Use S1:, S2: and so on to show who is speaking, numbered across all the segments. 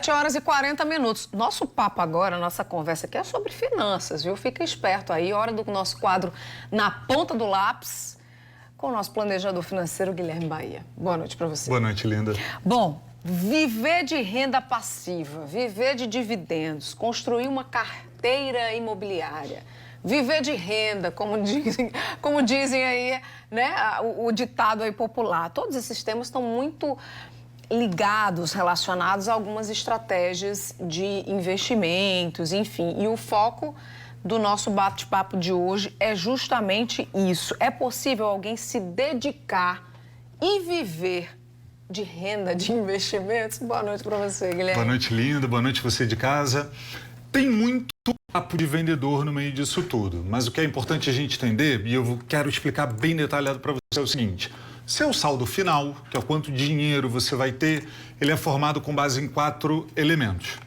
S1: 7h40. Nosso papo agora, nossa conversa aqui é sobre finanças, viu? Fica esperto aí, hora do nosso quadro Na Ponta do Lápis, com o nosso planejador financeiro, Guilherme Bahia. Boa noite para você.
S2: Boa noite, linda.
S1: Bom, viver de renda passiva, viver de dividendos, construir uma carteira imobiliária, viver de renda, como dizem aí, né, o ditado aí popular. Todos esses temas estão muito ligados, relacionados a algumas estratégias de investimentos, enfim. E o foco do nosso bate-papo de hoje é justamente isso. É possível alguém se dedicar e viver de renda de investimentos? Boa noite para você, Guilherme.
S2: Boa noite, linda. Boa noite, você de casa. Tem muito papo de vendedor no meio disso tudo, mas o que é importante a gente entender, e eu quero explicar bem detalhado para você, é o seguinte: seu saldo final, que é o quanto dinheiro você vai ter, ele é formado com base em 4 elementos.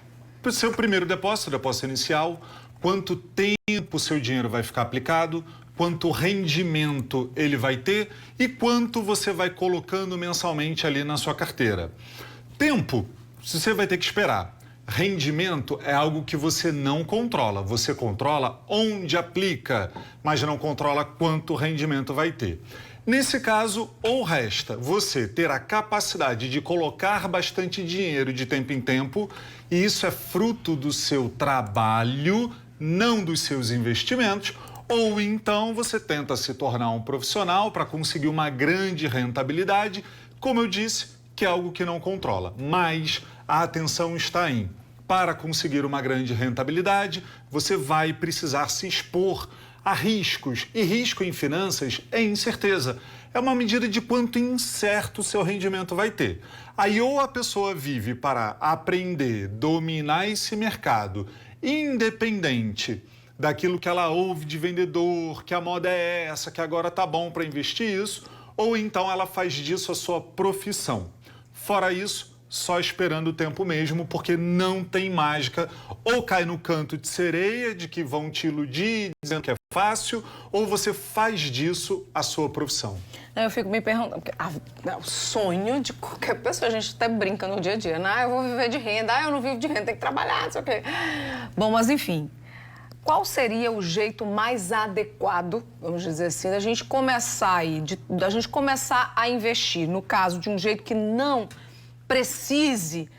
S2: O seu primeiro depósito, depósito inicial, quanto tempo o seu dinheiro vai ficar aplicado, quanto rendimento ele vai ter e quanto você vai colocando mensalmente ali na sua carteira. Tempo, você vai ter que esperar. Rendimento é algo que você não controla. Você controla onde aplica, mas não controla quanto rendimento vai ter. Nesse caso, ou resta você ter a capacidade de colocar bastante dinheiro de tempo em tempo, e isso é fruto do seu trabalho, não dos seus investimentos, ou então você tenta se tornar um profissional para conseguir uma grande rentabilidade, como eu disse, que é algo que não controla. Mas a atenção está em: para conseguir uma grande rentabilidade, você vai precisar se expor a riscos. E risco em finanças é incerteza. É uma medida de quanto incerto o seu rendimento vai ter. Aí ou a pessoa vive para aprender, dominar esse mercado, independente daquilo que ela ouve de vendedor, que a moda é essa, que agora tá bom para investir isso, ou então ela faz disso a sua profissão. Fora isso, só esperando o tempo mesmo, porque não tem mágica. Ou cai no canto de sereia, de que vão te iludir, dizendo que é fácil, ou você faz disso a sua profissão.
S1: Eu fico me perguntando, porque o sonho de qualquer pessoa, a gente até brinca no dia a dia, né? Eu vou viver de renda, eu não vivo de renda, tem que trabalhar, não sei o quê. Bom, mas enfim, qual seria o jeito mais adequado, vamos dizer assim, da gente começar a investir, no caso de um jeito que não precise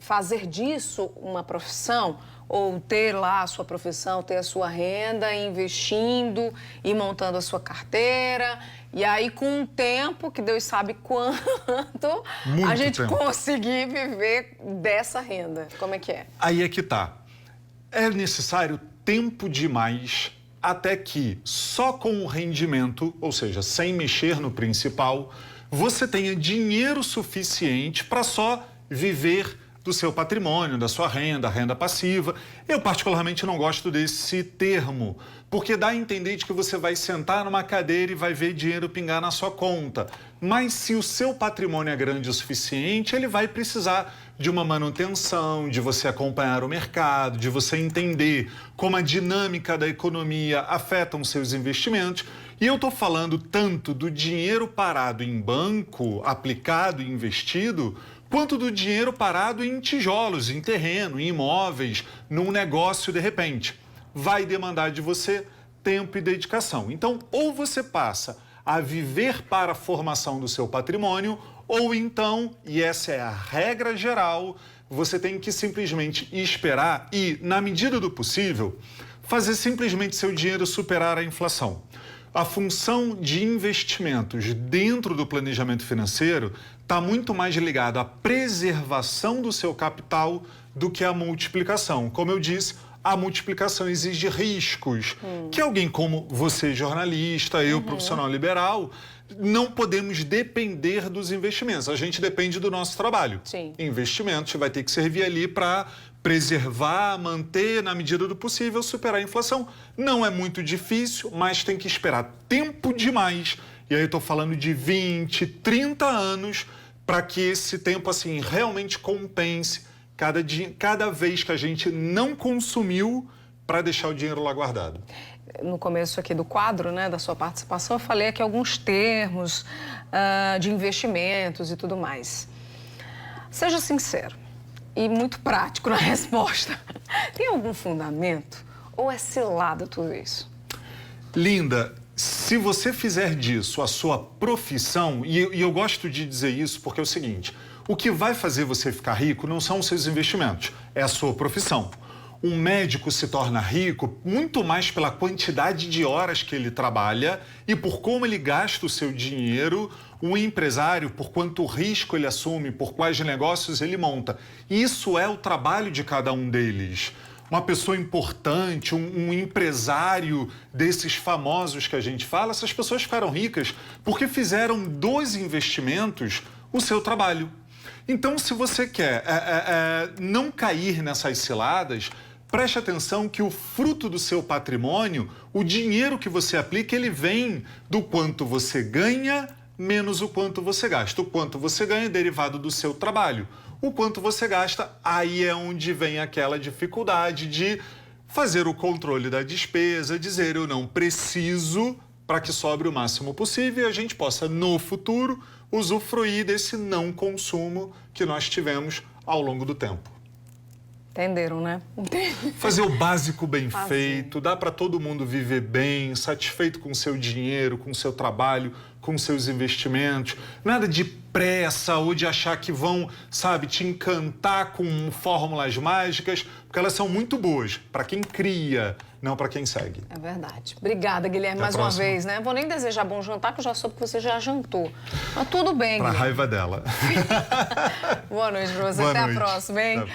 S1: fazer disso uma profissão, ou ter lá a sua profissão, ter a sua renda, investindo e montando a sua carteira, e aí com um tempo, que Deus sabe quanto,
S2: Muito
S1: a gente
S2: tempo.
S1: conseguir viver dessa renda. Como é que é?
S2: Aí é que tá. É necessário tempo demais até que só com o rendimento, ou seja, sem mexer no principal, você tenha dinheiro suficiente para só viver do seu patrimônio, da sua renda, renda passiva. Eu particularmente não gosto desse termo, porque dá a entender de que você vai sentar numa cadeira e vai ver dinheiro pingar na sua conta. Mas se o seu patrimônio é grande o suficiente, ele vai precisar de uma manutenção, de você acompanhar o mercado, de você entender como a dinâmica da economia afeta os seus investimentos. E eu estou falando tanto do dinheiro parado em banco, aplicado e investido, quanto do dinheiro parado em tijolos, em terreno, em imóveis, num negócio de repente. Vai demandar de você tempo e dedicação. Então, ou você passa a viver para a formação do seu patrimônio, ou então, e essa é a regra geral, você tem que simplesmente esperar e, na medida do possível, fazer simplesmente seu dinheiro superar a inflação. A função de investimentos dentro do planejamento financeiro está muito mais ligada à preservação do seu capital do que à multiplicação. Como eu disse, a multiplicação exige riscos, que alguém como você, jornalista, eu, profissional liberal, não podemos depender dos investimentos. A gente depende do nosso trabalho.
S1: Sim.
S2: Investimentos vai ter que servir ali para preservar, manter, na medida do possível, superar a inflação. Não é muito difícil, mas tem que esperar tempo demais. E aí eu estou falando de 20, 30 anos para que esse tempo assim realmente compense cada vez que a gente não consumiu para deixar o dinheiro lá guardado.
S1: No começo aqui do quadro, né, da sua participação, eu falei aqui alguns termos de investimentos e tudo mais. Seja sincero, e muito prático na resposta. Tem algum fundamento? Ou é cilada tudo isso?
S2: Linda, se você fizer disso a sua profissão, e eu gosto de dizer isso porque é o seguinte, o que vai fazer você ficar rico não são os seus investimentos, é a sua profissão. Um médico se torna rico muito mais pela quantidade de horas que ele trabalha e por como ele gasta o seu dinheiro, um empresário por quanto risco ele assume, por quais negócios ele monta. Isso é o trabalho de cada um deles. Uma pessoa importante, um empresário desses famosos que a gente fala, essas pessoas ficaram ricas porque fizeram dos investimentos o seu trabalho. Então, se você quer não cair nessas ciladas, preste atenção que o fruto do seu patrimônio, o dinheiro que você aplica, ele vem do quanto você ganha menos o quanto você gasta. O quanto você ganha é derivado do seu trabalho. O quanto você gasta, aí é onde vem aquela dificuldade de fazer o controle da despesa, dizer eu não preciso para que sobre o máximo possível e a gente possa, no futuro, usufruir desse não consumo que nós tivemos ao longo do tempo.
S1: Entenderam, né?
S2: Fazer o básico bem feito, dá para todo mundo viver bem, satisfeito com o seu dinheiro, com o seu trabalho, com seus investimentos. Nada de pressa ou de achar que vão, sabe, te encantar com fórmulas mágicas, porque elas são muito boas para quem cria, não para quem segue.
S1: É verdade. Obrigada, Guilherme, mais uma vez, né? Vou nem desejar bom jantar, que eu já soube que você já jantou. Mas tudo bem, Guilherme.
S2: Pra raiva dela.
S1: Boa noite pra você.
S2: Boa
S1: Até
S2: noite.
S1: a próxima, hein?